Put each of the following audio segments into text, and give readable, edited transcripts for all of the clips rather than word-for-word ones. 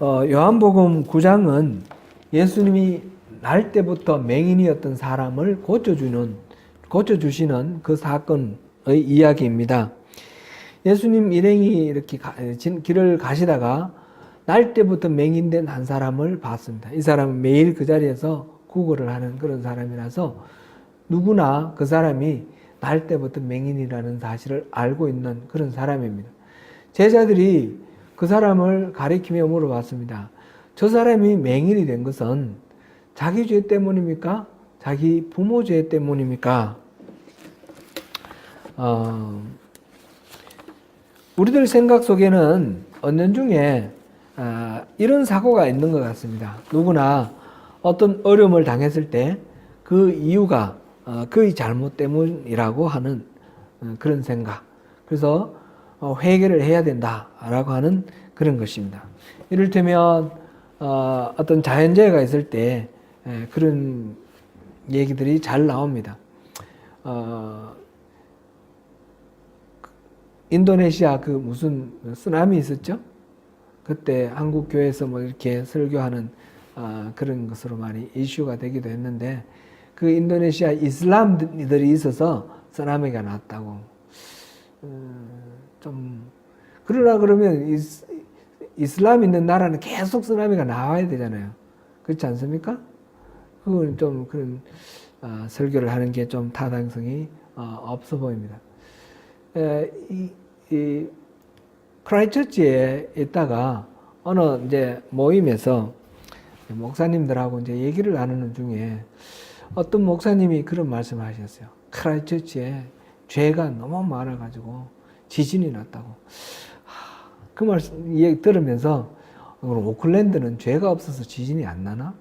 요한복음 9장은 예수님이 날 때부터 맹인이었던 사람을 고쳐주시는 그 사건의 이야기입니다. 예수님 일행이 이렇게 길을 가시다가 날 때부터 맹인된 한 사람을 봤습니다. 이 사람은 매일 그 자리에서 구걸을 하는 그런 사람이라서 누구나 그 사람이 날 때부터 맹인이라는 사실을 알고 있는 그런 사람입니다. 제자들이 그 사람을 가리키며 물어봤습니다. 저 사람이 맹인이 된 것은 자기 죄 때문입니까? 자기 부모 죄 때문입니까? 우리들 생각 속에는 은연중에 이런 사고가 있는 것 같습니다. 누구나 어떤 어려움을 당했을 때 그 이유가 그의 잘못 때문이라고 하는 그런 생각. 그래서 회개를 해야 된다라고 하는 그런 것입니다. 이를테면 어떤 자연재해가 있을 때 그런 얘기들이 잘 나옵니다. 인도네시아 그 무슨 쓰나미 있었죠? 그때 한국 교회에서 뭐 이렇게 설교하는 그런 것으로 많이 이슈가 되기도 했는데 그 인도네시아 이슬람들이 있어서 쓰나미가 났다고. 좀 그러려 그러면 이슬람 있는 나라는 계속 쓰나미가 나와야 되잖아요. 그렇지 않습니까? 그건 좀 그런 설교를 하는 게 좀 타당성이 없어 보입니다. 이 크라이처치에 있다가 어느 이제 모임에서 목사님들하고 이제 얘기를 나누는 중에 어떤 목사님이 그런 말씀을 하셨어요. 크라이처치에 죄가 너무 많아가지고 지진이 났다고. 그 말씀 얘기 들으면서 그럼 오클랜드는 죄가 없어서 지진이 안 나나?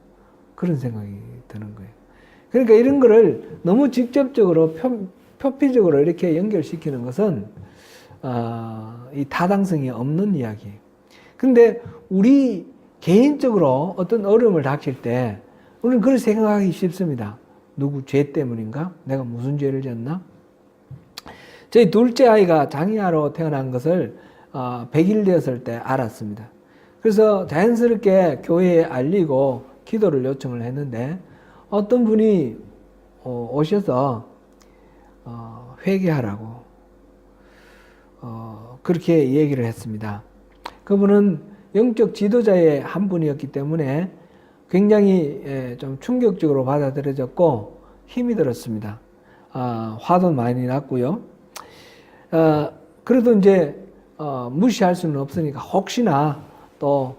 그런 생각이 드는 거예요. 그러니까 이런 거를 너무 직접적으로 표피적으로 이렇게 연결시키는 것은 이 타당성이 없는 이야기예요. 근데 우리 개인적으로 어떤 어려움을 닥칠 때 우리는 그렇게 생각하기 쉽습니다. 누구 죄 때문인가? 내가 무슨 죄를 지었나? 저희 둘째 아이가 장애아로 태어난 것을 100일 되었을 때 알았습니다. 그래서 자연스럽게 교회에 알리고 기도를 요청을 했는데 어떤 분이 오셔서 회개하라고 그렇게 얘기를 했습니다. 그분은 영적 지도자의 한 분이었기 때문에 굉장히 좀 충격적으로 받아들여졌고 힘이 들었습니다. 화도 많이 났고요. 그래도 이제 무시할 수는 없으니까 혹시나 또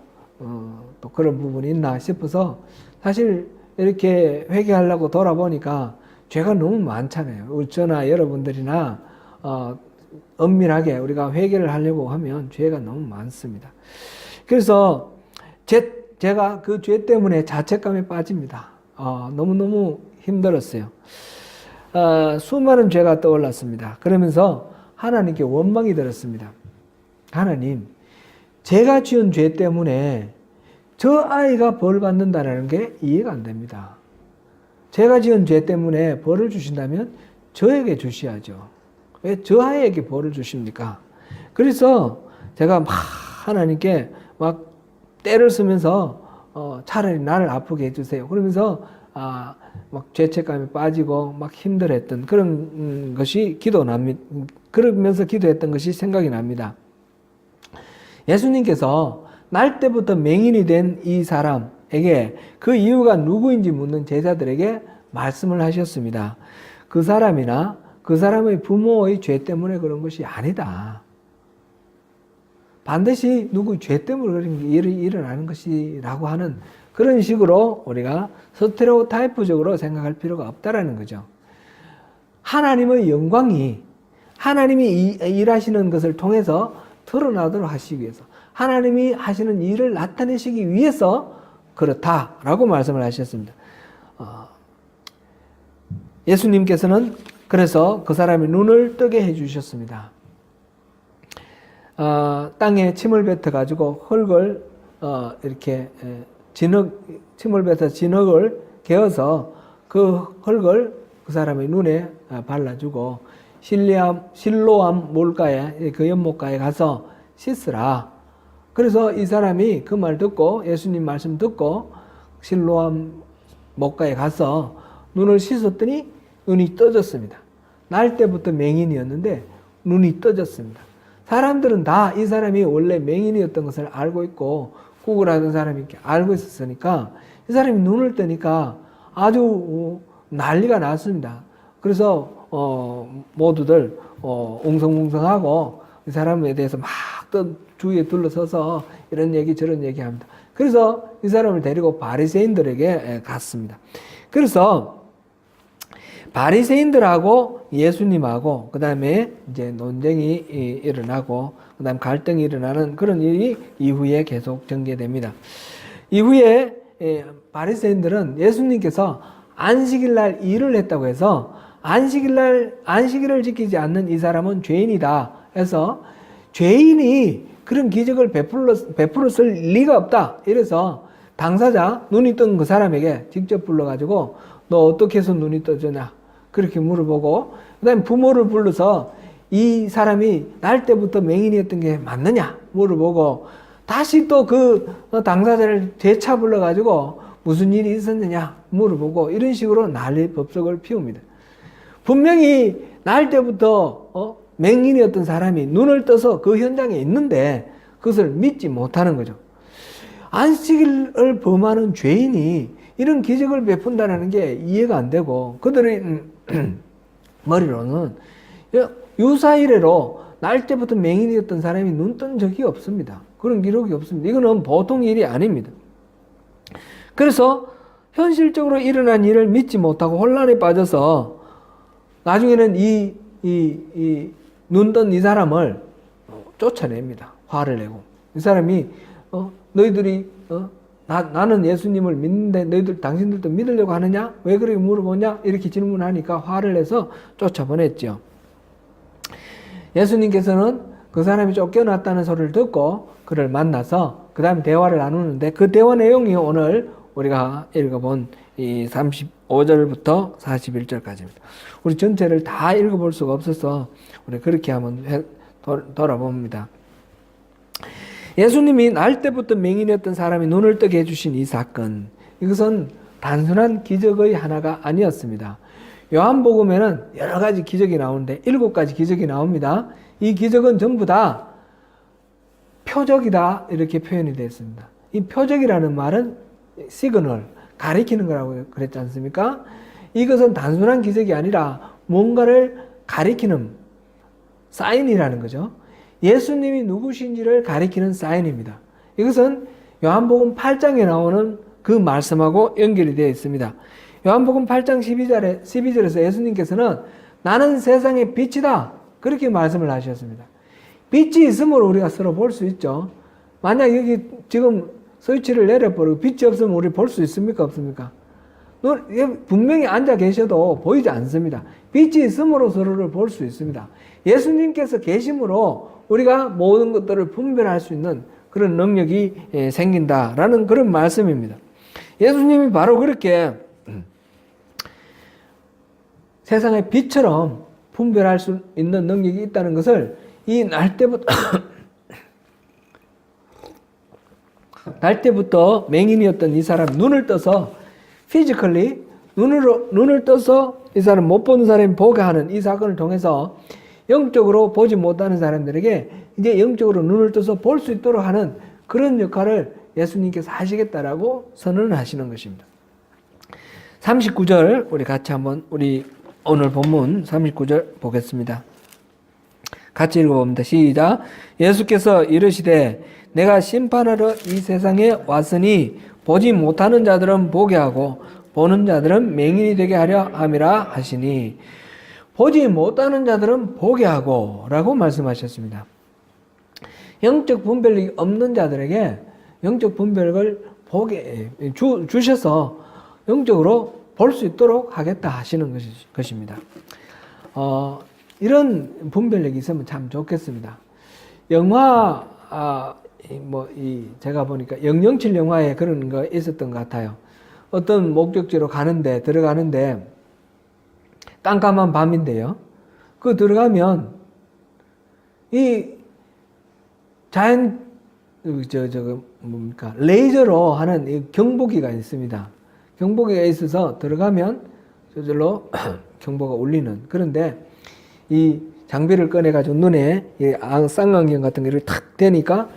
그런 부분이 있나 싶어서 사실 이렇게 회개하려고 돌아보니까 죄가 너무 많잖아요. 저나 여러분들이나 엄밀하게 우리가 회개를 하려고 하면 죄가 너무 많습니다. 그래서 제가 그 죄 때문에 자책감에 빠집니다. 너무너무 힘들었어요. 수많은 죄가 떠올랐습니다. 그러면서 하나님께 원망이 들었습니다. 하나님, 제가 지은 죄 때문에 저 아이가 벌 받는다는 게 이해가 안 됩니다. 제가 지은 죄 때문에 벌을 주신다면 저에게 주셔야죠. 왜 저 아이에게 벌을 주십니까? 그래서 제가 막 하나님께 막 때를 쓰면서 차라리 나를 아프게 해주세요. 그러면서 막 죄책감에 빠지고 막 힘들었던 그런 것이 그러면서 기도했던 것이 생각이 납니다. 예수님께서 날 때부터 맹인이 된 이 사람에게 그 이유가 누구인지 묻는 제자들에게 말씀을 하셨습니다. 그 사람이나 그 사람의 부모의 죄 때문에 그런 것이 아니다. 반드시 누구 죄 때문에 그런 일이 일어나는 것이라고 하는 그런 식으로 우리가 스테레오타이프적으로 생각할 필요가 없다라는 거죠. 하나님의 영광이 하나님이 일하시는 것을 통해서 드러나도록 하시기 위해서 하나님이 하시는 일을 나타내시기 위해서 그렇다라고 말씀을 하셨습니다. 예수님께서는 그래서 그 사람의 눈을 뜨게 해주셨습니다. 땅에 침을 뱉어가지고 흙을 이렇게 침을 뱉어 진흙을 개어서 그 흙을 그 사람의 눈에 발라주고 실로암 물가에 그 연못가에 가서 씻으라. 그래서 이 사람이 그 말 듣고 예수님 말씀 듣고 실로암 목가에 가서 눈을 씻었더니 눈이 떠졌습니다. 날 때부터 맹인이었는데 눈이 떠졌습니다. 사람들은 다 이 사람이 원래 맹인이었던 것을 알고 있고 구걸하던 사람이 이렇게 알고 있었으니까 이 사람이 눈을 뜨니까 아주 난리가 났습니다. 그래서 모두들 웅성웅성하고 이 사람에 대해서 막 또 주위에 둘러서서 이런 얘기 저런 얘기 합니다. 그래서 이 사람을 데리고 바리새인들에게 갔습니다. 그래서 바리새인들하고 예수님하고 그다음에 이제 논쟁이 일어나고 그다음 갈등이 일어나는 그런 일이 이후에 계속 전개됩니다. 이후에 바리새인들은 예수님께서 안식일 날 일을 했다고 해서 안식일을 지키지 않는 이 사람은 죄인이다 해서 죄인이 그런 기적을 베풀었을 리가 없다. 이래서 당사자 눈이 뜬 그 사람에게 직접 불러가지고 너 어떻게 해서 눈이 떠졌냐 그렇게 물어보고 그다음에 부모를 불러서 이 사람이 날 때부터 맹인이었던 게 맞느냐 물어보고 다시 또 그 당사자를 재차 불러가지고 무슨 일이 있었느냐 물어보고 이런 식으로 난리 법석을 피웁니다. 분명히 날 때부터 맹인이었던 사람이 눈을 떠서 그 현장에 있는데 그것을 믿지 못하는 거죠. 안식일을 범하는 죄인이 이런 기적을 베푼다는 게 이해가 안 되고 그들의 머리로는 유사이래로 날 때부터 맹인이었던 사람이 눈 뜬 적이 없습니다. 그런 기록이 없습니다. 이거는 보통 일이 아닙니다. 그래서 현실적으로 일어난 일을 믿지 못하고 혼란에 빠져서 나중에는 눈 뜬 이 사람을 쫓아냅니다. 화를 내고. 이 사람이, 너희들이, 나는 예수님을 믿는데 당신들도 믿으려고 하느냐? 왜 그렇게 물어보냐? 이렇게 질문하니까 화를 내서 쫓아보냈죠. 예수님께서는 그 사람이 쫓겨났다는 소리를 듣고 그를 만나서 그 다음에 대화를 나누는데 그 대화 내용이 오늘 우리가 읽어본 이 35절부터 41절까지입니다. 우리 전체를 다 읽어볼 수가 없어서 우리 그렇게 한번 돌아봅니다. 예수님이 날 때부터 맹인이었던 사람이 눈을 뜨게 해주신 이 사건, 이것은 단순한 기적의 하나가 아니었습니다. 요한복음에는 여러 가지 기적이 나오는데 7가지 기적이 나옵니다. 이 기적은 전부 다 표적이다 이렇게 표현이 되어 있습니다. 이 표적이라는 말은 시그널, 가리키는 거라고 그랬지 않습니까? 이것은 단순한 기적이 아니라 뭔가를 가리키는 사인이라는 거죠. 예수님이 누구신지를 가리키는 사인입니다. 이것은 요한복음 8장에 나오는 그 말씀하고 연결이 되어 있습니다. 요한복음 8장 12절에서 예수님께서는 나는 세상의 빛이다 그렇게 말씀을 하셨습니다. 빛이 있으므로 우리가 서로 볼 수 있죠. 만약 여기 지금 스위치를 내려버리고 빛이 없으면 우리 볼 수 있습니까? 없습니까? 분명히 앉아 계셔도 보이지 않습니다. 빛이 있음으로 서로를 볼 수 있습니다. 예수님께서 계심으로 우리가 모든 것들을 분별할 수 있는 그런 능력이 생긴다라는 그런 말씀입니다. 예수님이 바로 그렇게 세상의 빛처럼 분별할 수 있는 능력이 있다는 것을 이 날 때부터 맹인이었던 이 사람 눈을 떠서 피지컬리 눈을 떠서 이 사람 못 보는 사람이 보게 하는 이 사건을 통해서 영적으로 보지 못하는 사람들에게 이제 영적으로 눈을 떠서 볼 수 있도록 하는 그런 역할을 예수님께서 하시겠다라고 선언을 하시는 것입니다. 39절 우리 같이 한번 우리 오늘 본문 39절 보겠습니다. 같이 읽어봅니다. 시작. 예수께서 이르시되 내가 심판하러 이 세상에 왔으니 보지 못하는 자들은 보게 하고 보는 자들은 맹인이 되게 하려 함이라 하시니 보지 못하는 자들은 보게 하고 라고 말씀하셨습니다. 영적 분별력이 없는 자들에게 영적 분별력을 주셔서 영적으로 볼 수 있도록 하겠다 하시는 것입니다. 이런 분별력이 있으면 참 좋겠습니다. 영화, 제가 보니까 007 영화에 그런 거 있었던 것 같아요. 어떤 목적지로 들어가는데, 깜깜한 밤인데요. 들어가면, 이 자연 뭡니까? 레이저로 하는 이 경보기가 있습니다. 경보기가 있어서 들어가면 저절로 경보가 울리는. 그런데 이 장비를 꺼내가지고 눈에 이 쌍안경 같은 거를 탁 대니까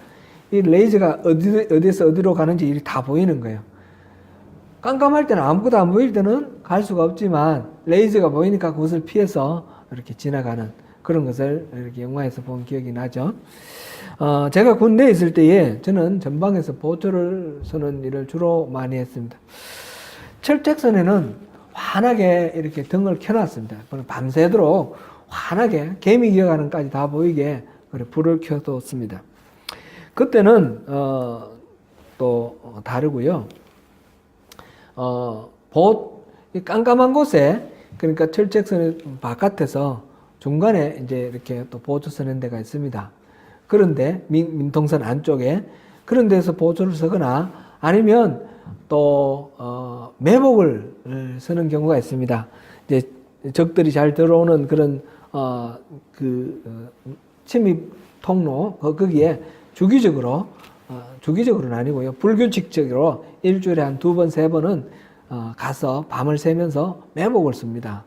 이 레이저가 어디서 어디로 가는지 이렇게 다 보이는 거예요. 깜깜할 때는 아무것도 안 보일 때는 갈 수가 없지만 레이저가 보이니까 그것을 피해서 이렇게 지나가는 그런 것을 이렇게 영화에서 본 기억이 나죠. 제가 군대에 있을 때에 저는 전방에서 보초를 서는 일을 주로 많이 했습니다. 철책선에는 환하게 이렇게 등을 켜놨습니다. 밤새도록 환하게 개미 기어가는까지 다 보이게 불을 켜뒀습니다. 그때는 또 다르고요. 깜깜한 곳에 그러니까 철책선 바깥에서 중간에 이제 이렇게 또 보초 서는 데가 있습니다. 그런데 민통선 안쪽에 그런 데서 보초를 서거나 아니면 또 매복을 서는 경우가 있습니다. 이제 적들이 잘 들어오는 그런 침입 통로 거기에 주기적으로는 아니고요. 불규칙적으로 일주일에 한 2번, 3번은 가서 밤을 새면서 매복을 씁니다.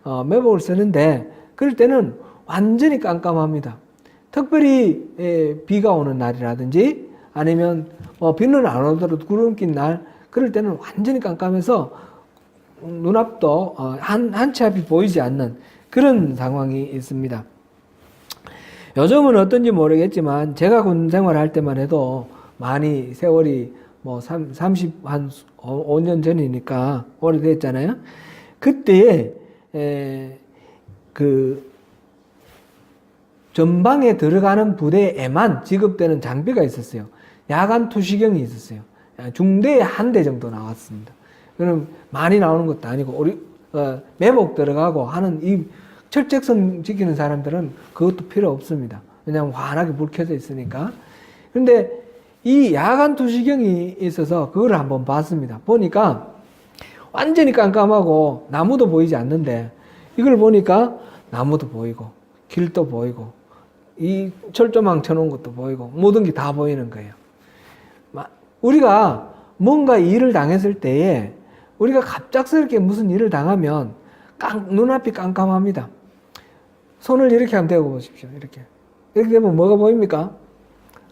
매복을 쓰는데 그럴 때는 완전히 깜깜합니다. 특별히 비가 오는 날이라든지 아니면 비는 안 오더라도 구름 낀 날 그럴 때는 완전히 깜깜해서 눈앞도 한 치 앞이 보이지 않는 그런 상황이 있습니다. 요즘은 어떤지 모르겠지만 제가 군 생활할 때만 해도 많이 세월이 뭐 5년 전이니까 오래됐잖아요. 그때에 그 전방에 들어가는 부대에만 지급되는 장비가 있었어요. 야간 투시경이 있었어요. 중대에 한 대 정도 나왔습니다. 그럼 많이 나오는 것도 아니고 우리 매복 들어가고 하는 이 철책선 지키는 사람들은 그것도 필요 없습니다. 왜냐하면 환하게 불 켜져 있으니까. 그런데 이 야간 투시경이 있어서 그걸 한번 봤습니다. 보니까 완전히 깜깜하고 나무도 보이지 않는데 이걸 보니까 나무도 보이고 길도 보이고 이 철조망 쳐놓은 것도 보이고 모든 게 다 보이는 거예요. 우리가 뭔가 일을 당했을 때에 우리가 갑작스럽게 무슨 일을 당하면 눈앞이 깜깜합니다. 손을 이렇게 한번 대고 보십시오. 이렇게 되면 뭐가 보입니까?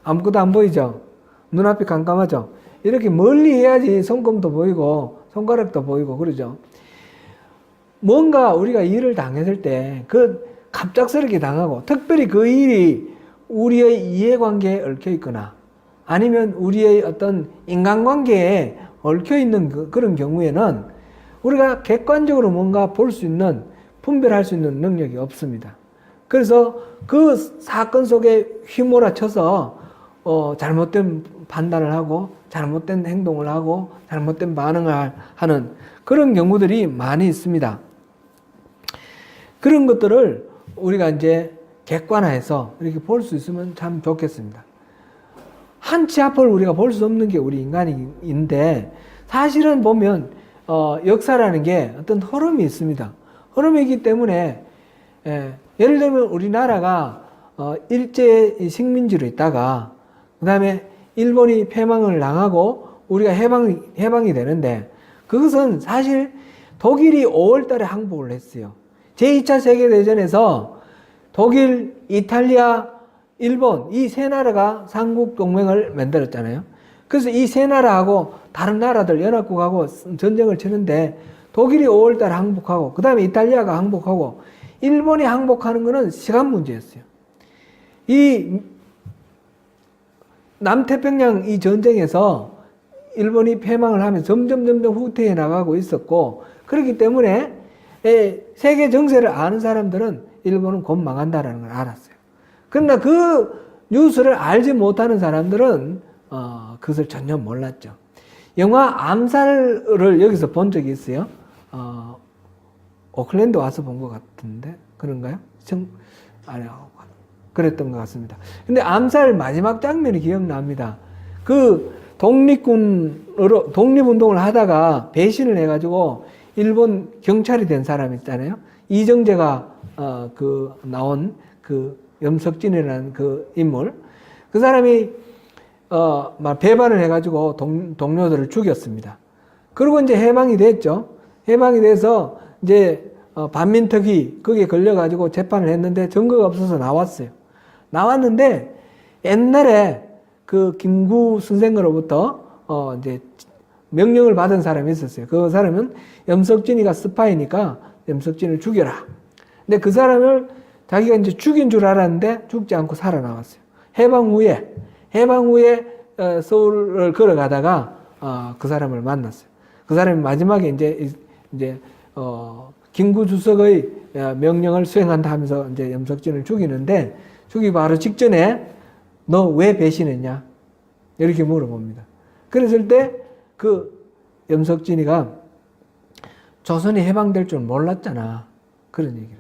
아무것도 안 보이죠? 눈앞이 깜깜하죠? 이렇게 멀리 해야지 손금도 보이고 손가락도 보이고 그러죠. 뭔가 우리가 일을 당했을 때 갑작스럽게 당하고 특별히 그 일이 우리의 이해관계에 얽혀 있거나 아니면 우리의 어떤 인간관계에 얽혀 있는 그런 경우에는 우리가 객관적으로 뭔가 볼 수 있는 분별할 수 있는 능력이 없습니다. 그래서 그 사건 속에 휘몰아쳐서 잘못된 판단을 하고 잘못된 행동을 하고 잘못된 반응을 하는 그런 경우들이 많이 있습니다. 그런 것들을 우리가 이제 객관화해서 이렇게 볼 수 있으면 참 좋겠습니다. 한 치 앞을 우리가 볼 수 없는 게 우리 인간인데 사실은 보면 역사라는 게 어떤 흐름이 있습니다. 흐름이기 때문에 예를 들면 우리나라가 일제 식민지로 있다가 그 다음에 일본이 패망을 당하고 우리가 해방이 되는데 그것은 사실 독일이 5월 달에 항복을 했어요. 제2차 세계대전에서 독일, 이탈리아, 일본 이 세 나라가 삼국동맹을 만들었잖아요. 그래서 이 세 나라하고 다른 나라들 연합국하고 전쟁을 치는데 독일이 5월 달에 항복하고 그 다음에 이탈리아가 항복하고 일본이 항복하는 것은 시간 문제였어요. 이 남태평양 이 전쟁에서 일본이 패망을 하면서 점점 후퇴해 나가고 있었고 그렇기 때문에 세계 정세를 아는 사람들은 일본은 곧 망한다라는 걸 알았어요. 그러나 그 뉴스를 알지 못하는 사람들은 그것을 전혀 몰랐죠. 영화 암살을 여기서 본 적이 있어요. 오클랜드 와서 본 것 같은데 그런가요? 아니요. 그랬던 것 같습니다. 근데 암살 마지막 장면이 기억납니다. 그 독립운동을 하다가 배신을 해가지고 일본 경찰이 된 사람 있잖아요. 이정재가 나온 그 염석진이라는 그 인물. 그 사람이 배반을 해가지고 동료들을 죽였습니다. 그리고 이제 해방이 됐죠. 해방이 돼서 이제 반민특위 거기에 걸려가지고 재판을 했는데 증거가 없어서 나왔어요. 나왔는데 옛날에 그 김구 선생으로부터 이제 명령을 받은 사람이 있었어요. 그 사람은 염석진이가 스파이니까 염석진을 죽여라. 근데 그 사람을 자기가 이제 죽인 줄 알았는데 죽지 않고 살아나왔어요. 해방 후에 서울을 걸어가다가 그 사람을 만났어요. 그 사람이 마지막에 이제 김구 주석의 명령을 수행한다 하면서 이제 염석진을 죽이는데 죽이기 바로 직전에 너 왜 배신했냐? 이렇게 물어봅니다. 그랬을 때 그 염석진이가 조선이 해방될 줄 몰랐잖아. 그런 얘기를.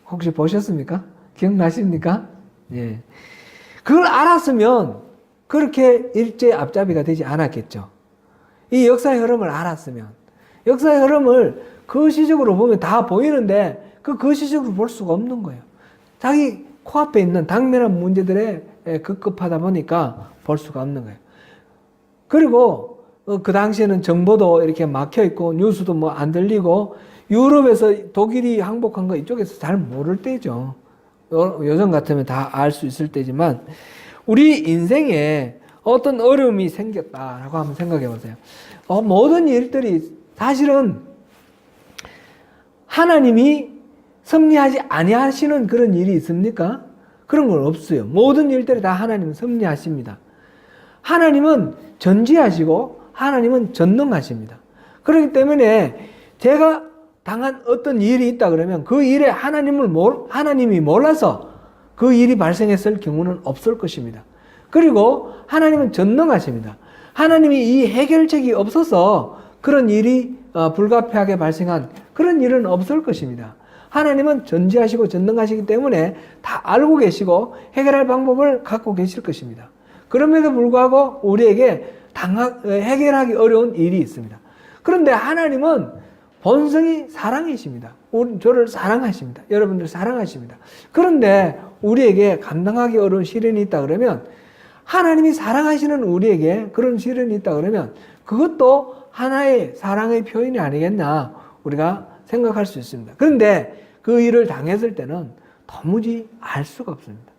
혹시 보셨습니까? 기억나십니까? 예. 그걸 알았으면 그렇게 일제 앞잡이가 되지 않았겠죠. 이 역사의 흐름을 알았으면. 역사의 흐름을 거시적으로 보면 다 보이는데 그 거시적으로 볼 수가 없는 거예요. 자기 코앞에 있는 당면한 문제들에 급급하다 보니까 볼 수가 없는 거예요. 그리고 그 당시에는 정보도 이렇게 막혀 있고 뉴스도 뭐 안 들리고 유럽에서 독일이 항복한 거 이쪽에서 잘 모를 때죠. 요즘 같으면 다 알 수 있을 때지만 우리 인생에 어떤 어려움이 생겼다라고 한번 생각해 보세요. 모든 일들이 사실은 하나님이 섭리하지 아니하시는 그런 일이 있습니까? 그런 건 없어요. 모든 일들이 다 하나님은 섭리하십니다. 하나님은 전지하시고 하나님은 전능하십니다. 그렇기 때문에 제가 당한 어떤 일이 있다 그러면 그 일에 하나님이 몰라서 그 일이 발생했을 경우는 없을 것입니다. 그리고 하나님은 전능하십니다. 하나님이 이 해결책이 없어서 그런 일이 불가피하게 발생한 그런 일은 없을 것입니다. 하나님은 전지하시고 전능하시기 때문에 다 알고 계시고 해결할 방법을 갖고 계실 것입니다. 그럼에도 불구하고 우리에게 해결하기 어려운 일이 있습니다. 그런데 하나님은 본성이 사랑이십니다. 저를 사랑하십니다. 여러분들 사랑하십니다. 그런데 우리에게 감당하기 어려운 시련이 있다 그러면 하나님이 사랑하시는 우리에게 그런 시련이 있다 그러면 그것도 하나의 사랑의 표현이 아니겠나 우리가 생각할 수 있습니다. 그런데 그 일을 당했을 때는 도무지 알 수가 없습니다.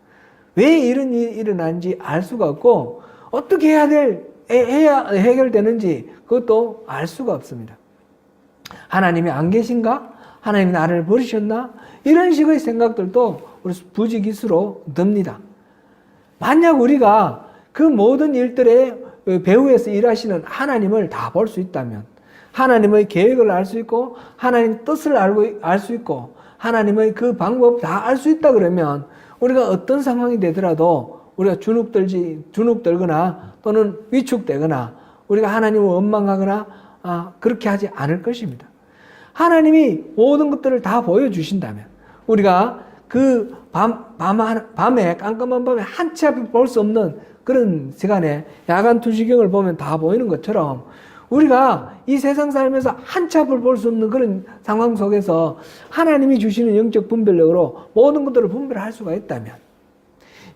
왜 이런 일이 일어난지 알 수가 없고 어떻게 해야 해결되는지 그것도 알 수가 없습니다. 하나님이 안 계신가? 하나님이 나를 버리셨나? 이런 식의 생각들도 우리 부지기수로 듭니다. 만약 우리가 그 모든 일들의 배후에서 일하시는 하나님을 다 볼 수 있다면 하나님의 계획을 알 수 있고 하나님 뜻을 알 수 있고 하나님의 그 방법 다 알 수 있다 그러면 우리가 어떤 상황이 되더라도 우리가 주눅들거나 또는 위축되거나 우리가 하나님을 원망하거나 그렇게 하지 않을 것입니다. 하나님이 모든 것들을 다 보여주신다면 우리가 그 밤에 깜깜한 밤에 한치 앞을 볼 수 없는 그런 시간에 야간 투시경을 보면 다 보이는 것처럼 우리가 이 세상 살면서 한치 앞을 볼 수 없는 그런 상황 속에서 하나님이 주시는 영적 분별력으로 모든 것들을 분별할 수가 있다면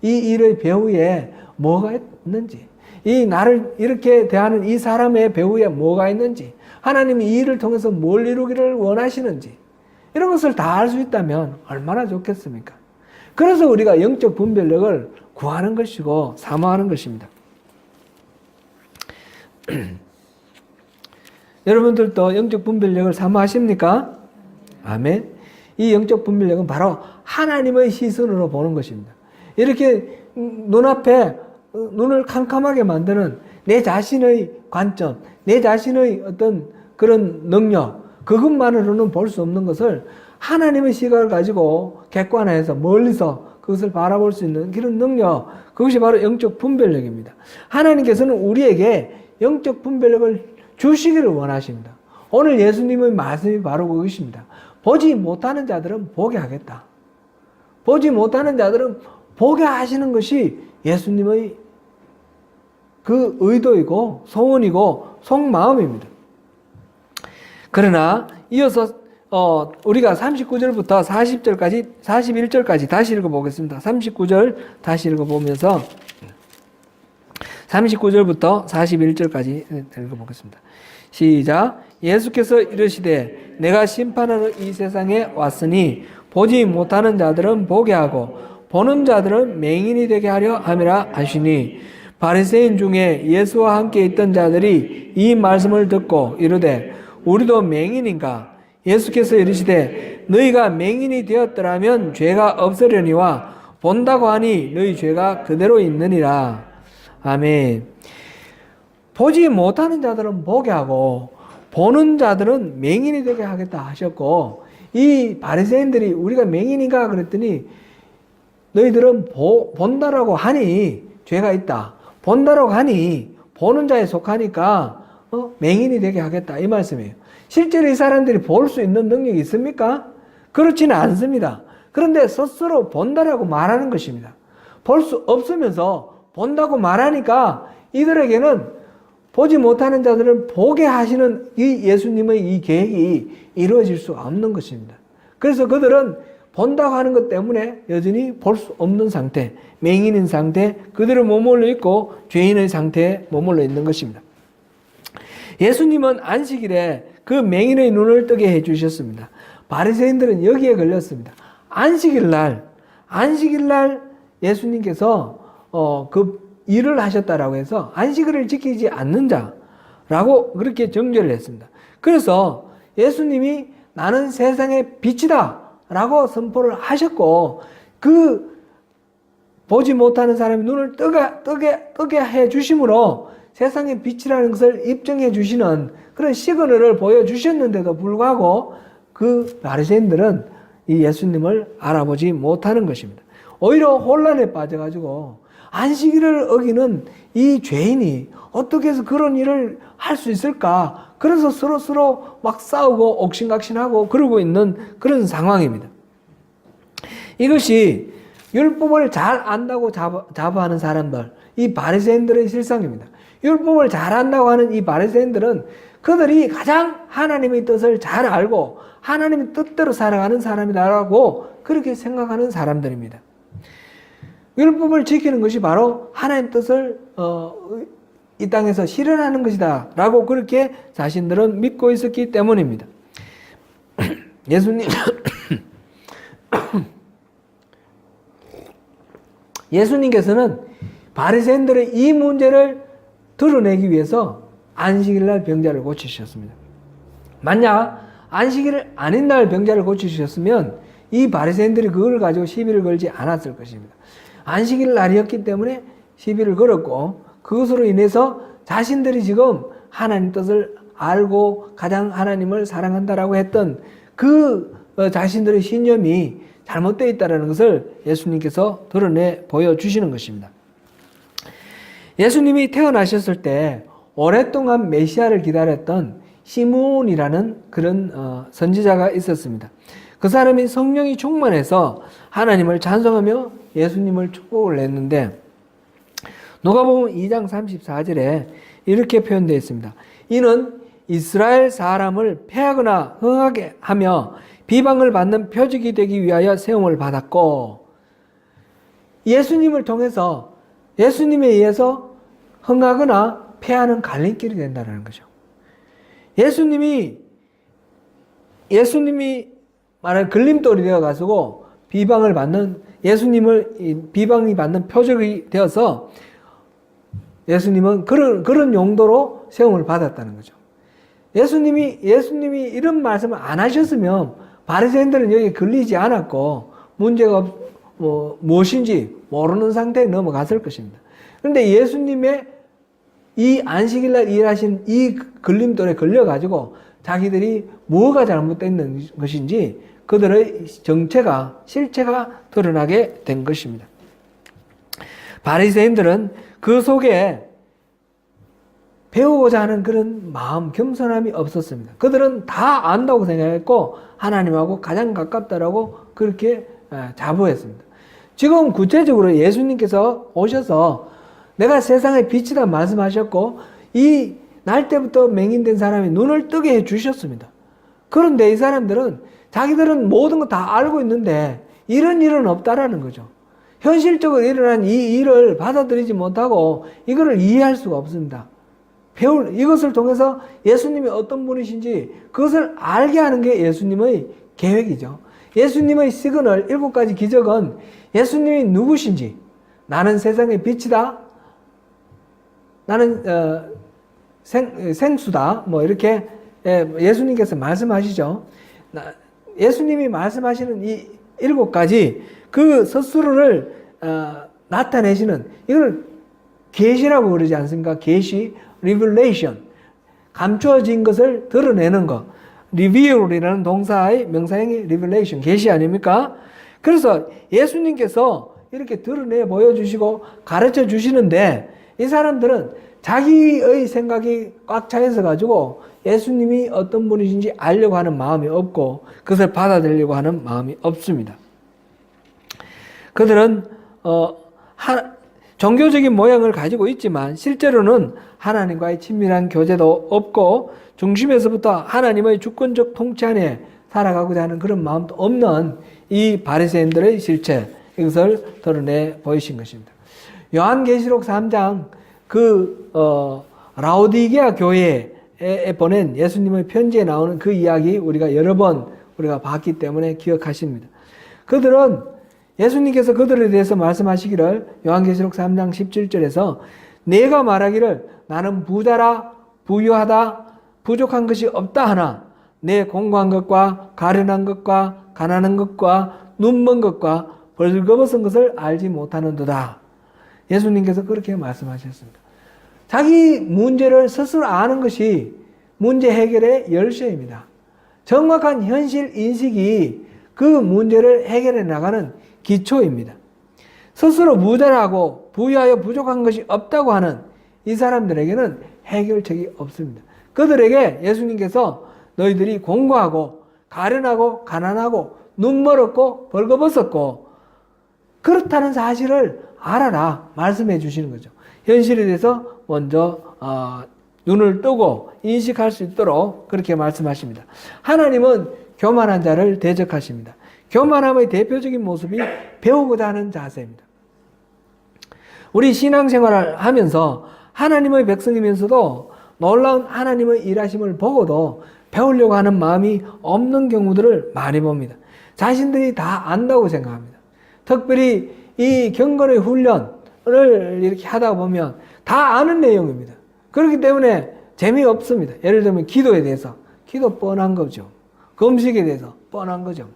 이 일의 배후에 뭐가 있는지 이 나를 이렇게 대하는 이 사람의 배후에 뭐가 있는지 하나님이 이 일을 통해서 뭘 이루기를 원하시는지 이런 것을 다 알 수 있다면 얼마나 좋겠습니까? 그래서 우리가 영적 분별력을 구하는 것이고 사모하는 것입니다. 여러분들도 영적 분별력을 사모하십니까? 아멘. 이 영적 분별력은 바로 하나님의 시선으로 보는 것입니다. 이렇게 눈앞에 눈을 캄캄하게 만드는 내 자신의 관점, 내 자신의 어떤 그런 능력, 그것만으로는 볼 수 없는 것을 하나님의 시각을 가지고 객관화해서 멀리서 그것을 바라볼 수 있는 그런 능력, 그것이 바로 영적 분별력입니다. 하나님께서는 우리에게 영적 분별력을 주시기를 원하십니다. 오늘 예수님의 말씀이 바로 그것입니다. 보지 못하는 자들은 보게 하겠다. 보지 못하는 자들은 보게 하시는 것이 예수님의 그 의도이고 소원이고 속마음입니다. 그러나 이어서 우리가 39절부터 40절까지 41절까지 다시 읽어보겠습니다. 39절 다시 읽어보면서 39절부터 41절까지 읽어보겠습니다. 시작. 예수께서 이르시되 내가 심판하러 이 세상에 왔으니 보지 못하는 자들은 보게 하고 보는 자들은 맹인이 되게 하려 함이라 하시니 바리새인 중에 예수와 함께 있던 자들이 이 말씀을 듣고 이르되 우리도 맹인인가? 예수께서 이르시되 너희가 맹인이 되었더라면 죄가 없으려니와 본다고 하니 너희 죄가 그대로 있느니라. 아멘. 보지 못하는 자들은 보게 하고 보는 자들은 맹인이 되게 하겠다 하셨고, 이 바리새인들이 우리가 맹인인가 그랬더니 너희들은 본다라고 하니 죄가 있다, 본다라고 하니 보는 자에 속하니까 맹인이 되게 하겠다, 이 말씀이에요. 실제로 이 사람들이 볼 수 있는 능력이 있습니까? 그렇지는 않습니다. 그런데 스스로 본다라고 말하는 것입니다. 볼 수 없으면서 본다고 말하니까 이들에게는 보지 못하는 자들을 보게 하시는 이 예수님의 이 계획이 이루어질 수가 없는 것입니다. 그래서 그들은 본다고 하는 것 때문에 여전히 볼 수 없는 상태, 맹인인 상태, 그들은 머물러 있고 죄인의 상태에 머물러 있는 것입니다. 예수님은 안식일에 그 맹인의 눈을 뜨게 해주셨습니다. 바리새인들은 여기에 걸렸습니다. 안식일 날 예수님께서 그 일을 하셨다라고 해서 안식일을 지키지 않는 자라고 그렇게 정죄를 했습니다. 그래서 예수님이 나는 세상의 빛이다 라고 선포를 하셨고, 그 보지 못하는 사람이 눈을 뜨게 해 주심으로 세상의 빛이라는 것을 입증해 주시는 그런 시그널을 보여주셨는데도 불구하고 그 바리새인들은 이 예수님을 알아보지 못하는 것입니다. 오히려 혼란에 빠져가지고 안식일을 어기는 이 죄인이 어떻게 해서 그런 일을 할 수 있을까? 그래서 서로 막 싸우고 옥신각신하고 그러고 있는 그런 상황입니다. 이것이 율법을 잘 안다고 자부하는 사람들, 이 바리새인들의 실상입니다. 율법을 잘 안다고 하는 이 바리새인들은 그들이 가장 하나님의 뜻을 잘 알고 하나님의 뜻대로 살아가는 사람이다라고 그렇게 생각하는 사람들입니다. 율법을 지키는 것이 바로 하나님 뜻을 이 땅에서 실현하는 것이다 라고 그렇게 자신들은 믿고 있었기 때문입니다. 예수님께서는 바리새인들의 이 문제를 드러내기 위해서 안식일날 병자를 고치셨습니다. 만약 안식일 아닌 날 병자를 고치셨으면 이 바리새인들이 그걸 가지고 시비를 걸지 않았을 것입니다. 안식일 날이었기 때문에 시비를 걸었고, 그것으로 인해서 자신들이 지금 하나님 뜻을 알고 가장 하나님을 사랑한다라고 했던 그 자신들의 신념이 잘못되어 있다는 것을 예수님께서 드러내 보여주시는 것입니다. 예수님이 태어나셨을 때 오랫동안 메시아를 기다렸던 시므온이라는 그런 선지자가 있었습니다. 그 사람이 성령이 충만해서 하나님을 찬송하며 예수님을 축복을 했는데, 누가복음 2장 34절에 이렇게 표현되어 있습니다. 이는 이스라엘 사람을 패하거나 흥하게 하며 비방을 받는 표적이 되기 위하여 세움을 받았고, 예수님을 통해서 예수님에 의해서 흥하거나 패하는 갈림길이 된다는 거죠. 예수님이 말하는 걸림돌이 되어가지고 비방을 받는, 비방이 받는 표적이 되어서 예수님은 그런 용도로 세움을 받았다는 거죠. 예수님이 이런 말씀을 안 하셨으면 바리새인들은 여기 걸리지 않았고 문제가 무엇인지 모르는 상태에 넘어갔을 것입니다. 그런데 예수님의 이 안식일날 일하신 이 걸림돌에 걸려가지고 자기들이 뭐가 잘못된 것인지 그들의 정체가, 실체가 드러나게 된 것입니다. 바리새인들은 그 속에 배우고자 하는 그런 마음, 겸손함이 없었습니다. 그들은 다 안다고 생각했고 하나님하고 가장 가깝다라고 그렇게 자부했습니다. 지금 구체적으로 예수님께서 오셔서 내가 세상의 빛이다 말씀하셨고, 이 날 때부터 맹인된 사람이 눈을 뜨게 해주셨습니다. 그런데 이 사람들은 자기들은 모든 거 다 알고 있는데 이런 일은 없다라는 거죠. 현실적으로 일어난 이 일을 받아들이지 못하고 이거를 이해할 수가 없습니다. 이것을 통해서 예수님이 어떤 분이신지 그것을 알게 하는 게 예수님의 계획이죠. 예수님의 시그널 7가지 기적은 예수님이 누구신지, 나는 세상의 빛이다, 나는 생수다, 뭐 이렇게 예수님께서 말씀하시죠. 예수님이 말씀하시는 이 7가지 그 스스로를 나타내시는, 이걸 계시라고 그러지 않습니까? 계시, revelation, 감추어진 것을 드러내는 것. reveal이라는 동사의 명사형이 revelation, 계시 아닙니까? 그래서 예수님께서 이렇게 드러내 보여주시고 가르쳐 주시는데, 이 사람들은 자기의 생각이 꽉 차 있어 가지고 예수님이 어떤 분이신지 알려고 하는 마음이 없고 그것을 받아들이려고 하는 마음이 없습니다. 그들은 종교적인 모양을 가지고 있지만 실제로는 하나님과의 친밀한 교제도 없고 중심에서부터 하나님의 주권적 통치 안에 살아가고자 하는 그런 마음도 없는 이 바리새인들의 실체, 이것을 드러내 보이신 것입니다. 요한계시록 3장 라오디게아 교회에 보낸 예수님의 편지에 나오는 그 이야기 우리가 여러 번 우리가 봤기 때문에 기억하십니다. 그들은 예수님께서 그들에 대해서 말씀하시기를 요한계시록 3장 17절에서 내가 말하기를 나는 부자라 부유하다 부족한 것이 없다 하나 내 공고한 것과 가련한 것과 가난한 것과 눈먼 것과 벌거벗은 것을 알지 못하는도다. 예수님께서 그렇게 말씀하셨습니다. 자기 문제를 스스로 아는 것이 문제 해결의 열쇠입니다. 정확한 현실 인식이 그 문제를 해결해 나가는 기초입니다. 스스로 무자라고 부유하여 부족한 것이 없다고 하는 이 사람들에게는 해결책이 없습니다. 그들에게 예수님께서 너희들이 공고하고 가련하고 가난하고 눈멀었고 벌거벗었고 그렇다는 사실을 알아라 말씀해 주시는 거죠. 현실에 대해서 먼저 눈을 뜨고 인식할 수 있도록 그렇게 말씀하십니다. 하나님은 교만한 자를 대적하십니다. 교만함의 대표적인 모습이 배우고자 하는 자세입니다. 우리 신앙생활을 하면서 하나님의 백성이면서도 놀라운 하나님의 일하심을 보고도 배우려고 하는 마음이 없는 경우들을 많이 봅니다. 자신들이 다 안다고 생각합니다. 특별히 이 경건의 훈련을 이렇게 하다 보면 다 아는 내용입니다. 그렇기 때문에 재미없습니다. 예를 들면 기도에 대해서, 기도 뻔한 거죠. 금식에 대해서 뻔한 거죠.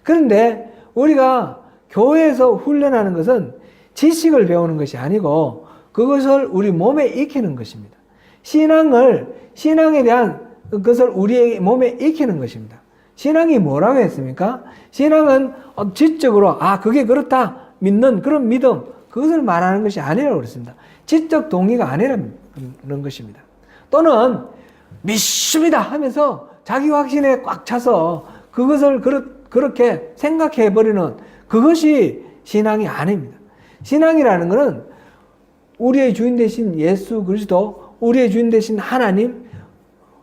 그런데 우리가 교회에서 훈련하는 것은 지식을 배우는 것이 아니고 그것을 우리 몸에 익히는 것입니다. 신앙에 대한 것을 우리의 몸에 익히는 것입니다. 신앙이 뭐라고 했습니까? 신앙은 지적으로 그게 그렇다 믿는 그런 믿음, 그것을 말하는 것이 아니라고 그랬습니다. 지적 동의가 아니라는 것입니다. 또는 믿습니다 하면서 자기 확신에 꽉 차서 그것을 그렇게 생각해 버리는 그것이 신앙이 아닙니다. 신앙이라는 것은 우리의 주인 되신 예수 그리스도, 우리의 주인 되신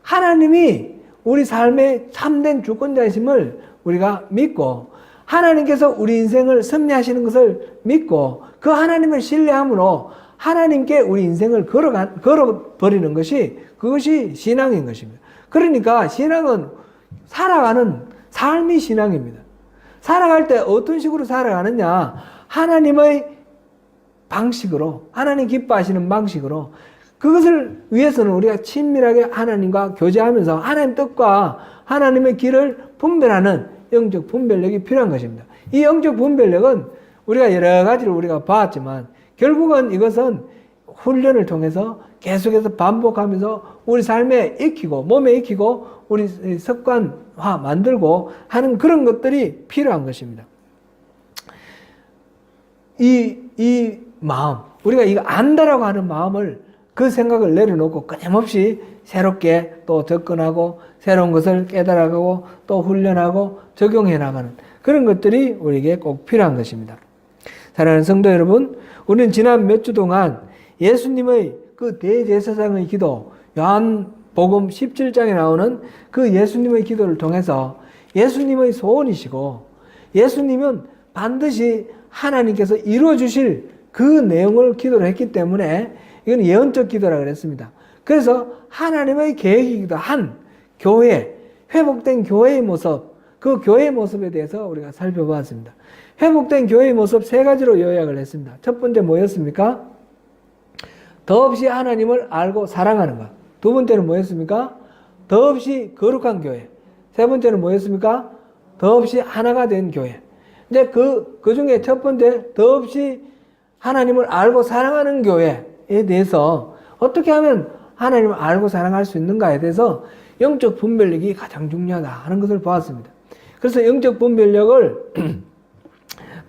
하나님이 우리 삶의 참된 주권자이심을 우리가 믿고 하나님께서 우리 인생을 섭리하시는 것을 믿고 그 하나님을 신뢰함으로 하나님께 우리 인생을 걸어버리는 것이 그것이 신앙인 것입니다. 그러니까 신앙은 살아가는 삶이 신앙입니다. 살아갈 때 어떤 식으로 살아가느냐, 하나님의 방식으로, 하나님 기뻐하시는 방식으로, 그것을 위해서는 우리가 친밀하게 하나님과 교제하면서 하나님 뜻과 하나님의 길을 분별하는 영적 분별력이 필요한 것입니다. 이 영적 분별력은 우리가 여러 가지를 우리가 봤지만 결국은 이것은 훈련을 통해서 계속해서 반복하면서 우리 삶에 익히고 몸에 익히고 우리 습관화 만들고 하는 그런 것들이 필요한 것입니다. 이 마음, 우리가 이거 안다라고 하는 마음을, 그 생각을 내려놓고 끊임없이 새롭게 또 접근하고 새로운 것을 깨달아가고 또 훈련하고 적용해 나가는 그런 것들이 우리에게 꼭 필요한 것입니다. 사랑하는 성도 여러분, 우리는 지난 몇 주 동안 예수님의 그 대제사장의 기도, 요한복음 17장에 나오는 그 예수님의 기도를 통해서 예수님의 소원이시고 예수님은 반드시 하나님께서 이루어 주실 그 내용을 기도를 했기 때문에 이건 예언적 기도라 그랬습니다. 그래서 하나님의 계획이기도 한 교회, 회복된 교회의 모습, 그 교회의 모습에 대해서 우리가 살펴보았습니다. 회복된 교회의 모습 세 가지로 요약을 했습니다. 첫 번째 뭐였습니까? 더없이 하나님을 알고 사랑하는 것. 두 번째는 뭐였습니까? 더없이 거룩한 교회. 세 번째는 뭐였습니까? 더없이 하나가 된 교회. 근데 그 중에 첫 번째, 더없이 하나님을 알고 사랑하는 교회에 대해서 어떻게 하면 하나님을 알고 사랑할 수 있는가에 대해서 영적 분별력이 가장 중요하다 하는 것을 보았습니다. 그래서 영적 분별력을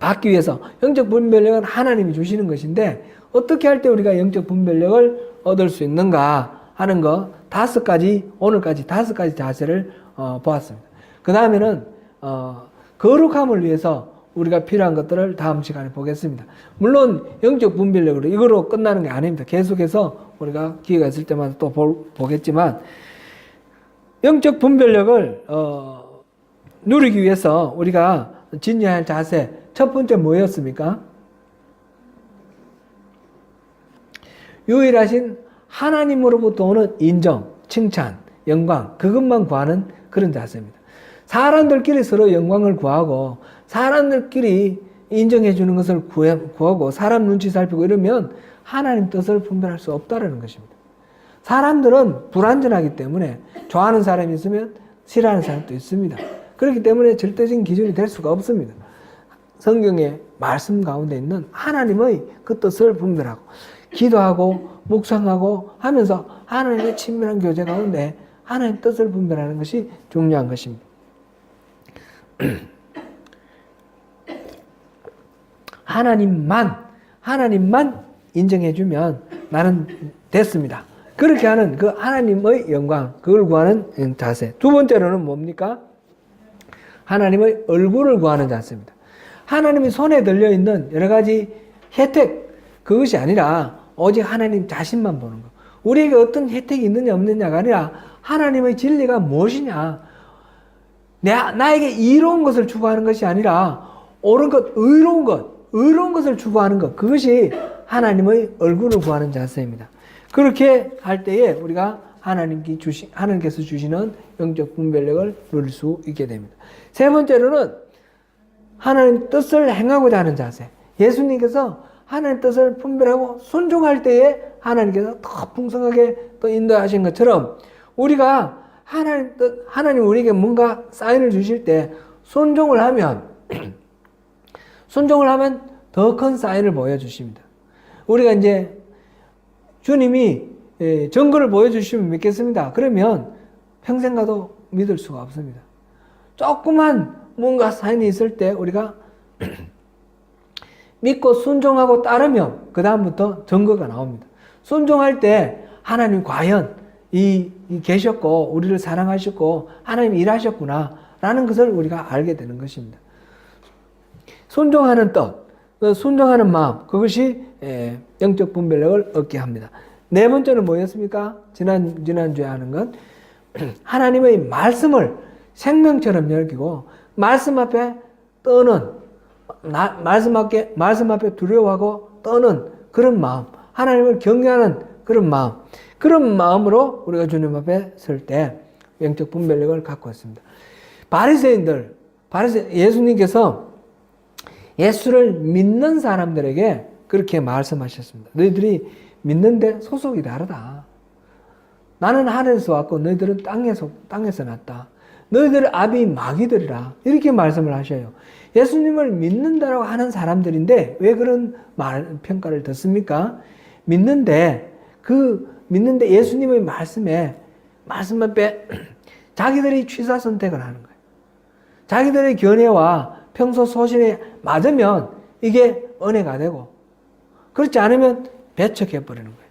받기 위해서, 영적 분별력은 하나님이 주시는 것인데 어떻게 할 때 우리가 영적 분별력을 얻을 수 있는가 하는 거 오늘까지 5가지 자세를 보았습니다. 그 다음에는 거룩함을 위해서 우리가 필요한 것들을 다음 시간에 보겠습니다. 물론 영적 분별력으로 이거로 끝나는 게 아닙니다. 계속해서 우리가 기회가 있을 때마다 또 보겠지만 영적 분별력을 누리기 위해서 우리가 지녀야 할 자세 첫 번째 뭐였습니까? 유일하신 하나님으로부터 오는 인정, 칭찬, 영광 그것만 구하는 그런 자세입니다. 사람들끼리 서로 영광을 구하고 사람들끼리 인정해 주는 것을 구하고 사람 눈치 살피고 이러면 하나님 뜻을 분별할 수 없다는 것입니다. 사람들은 불완전하기 때문에 좋아하는 사람이 있으면 싫어하는 사람도 있습니다. 그렇기 때문에 절대적인 기준이 될 수가 없습니다. 성경의 말씀 가운데 있는 하나님의 그 뜻을 분별하고 기도하고 묵상하고 하면서 하나님의 친밀한 교제 가운데 하나님의 뜻을 분별하는 것이 중요한 것입니다. 하나님만 인정해주면 나는 됐습니다. 그렇게 하는 그 하나님의 영광, 그걸 구하는 자세. 두 번째로는 뭡니까? 하나님의 얼굴을 구하는 자세입니다. 하나님이 손에 들려있는 여러 가지 혜택, 그것이 아니라 오직 하나님 자신만 보는 것. 우리에게 어떤 혜택이 있느냐 없느냐가 아니라 하나님의 진리가 무엇이냐. 나에게 이로운 것을 추구하는 것이 아니라 옳은 것, 의로운 것을 추구하는 것. 그것이 하나님의 얼굴을 구하는 자세입니다. 그렇게 할 때에 우리가 하나님께서 주시는 영적 분별력을 누릴 수 있게 됩니다. 세 번째로는 하나님 뜻을 행하고자 하는 자세. 예수님께서 하나님 뜻을 분별하고 순종할 때에 하나님께서 더 풍성하게 또 인도하신 것처럼 우리가 하나님 우리에게 뭔가 사인을 주실 때 순종을 하면 더 큰 사인을 보여주십니다. 우리가 이제 주님이 증거를 보여주시면 믿겠습니다. 그러면 평생 가도 믿을 수가 없습니다. 조그만 뭔가 사인이 있을 때 우리가 믿고 순종하고 따르면 그 다음부터 증거가 나옵니다. 순종할 때 하나님 과연 계셨고 우리를 사랑하셨고 하나님 일하셨구나 라는 것을 우리가 알게 되는 것입니다. 순종하는 뜻, 순종하는 마음, 그것이 영적 분별력을 얻게 합니다. 네 번째는 뭐였습니까? 지난주에 하는 건 하나님의 말씀을 생명처럼 여기고 말씀 앞에 떠는 말씀 앞에 두려워하고 떠는 그런 마음, 하나님을 경외하는 그런 마음으로 우리가 주님 앞에 설 때 영적 분별력을 갖고 있습니다. 예수님께서 예수를 믿는 사람들에게 그렇게 말씀하셨습니다. 너희들이 믿는데 소속이 다르다. 나는 하늘에서 왔고 너희들은 땅에서 났다. 너희들의 아비 마귀들이라. 이렇게 말씀을 하셔요. 예수님을 믿는다라고 하는 사람들인데 왜 그런 평가를 듣습니까? 믿는데 예수님의 말씀 앞에 자기들이 취사 선택을 하는 거예요. 자기들의 견해와 평소 소신에 맞으면 이게 은혜가 되고 그렇지 않으면 배척해버리는 거예요.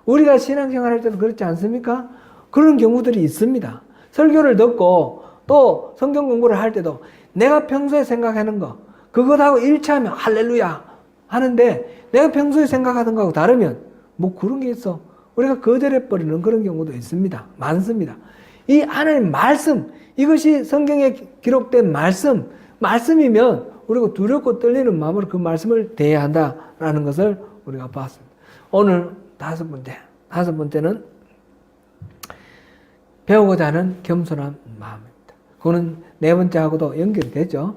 우리가 신앙생활 할 때도 그렇지 않습니까? 그런 경우들이 있습니다. 설교를 듣고 또 성경 공부를 할 때도 내가 평소에 생각하는 거 그것하고 일치하면 할렐루야 하는데 내가 평소에 생각하던 거하고 다르면 뭐 그런 게 있어. 우리가 거절해버리는 그런 경우도 있습니다. 많습니다. 이 하나님 말씀, 이것이 성경에 기록된 말씀이면 우리가 두렵고 떨리는 마음으로 그 말씀을 대해야 한다라는 것을 우리가 봤습니다. 오늘 다섯 번째는 배우고자 하는 겸손한 마음입니다. 그거는 네 번째하고도 연결이 되죠.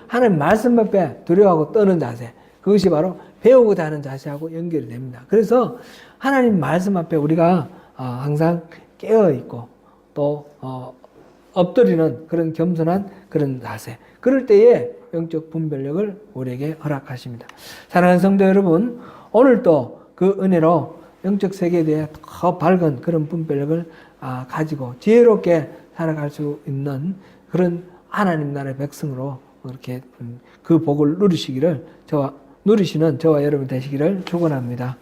하나님 말씀 앞에 두려워하고 떠는 자세, 그것이 바로 배우고자 하는 자세하고 연결이 됩니다. 그래서 하나님 말씀 앞에 우리가 항상 깨어있고 또 엎드리는 그런 겸손한 그런 자세, 그럴 때에 영적 분별력을 우리에게 허락하십니다. 사랑하는 성도 여러분, 오늘도 그 은혜로 영적 세계에 대해 더 밝은 그런 분별력을 가지고 지혜롭게 살아갈 수 있는 그런 하나님 나라의 백성으로 그렇게 그 복을 누리시는 저와 여러분 되시기를 축원합니다.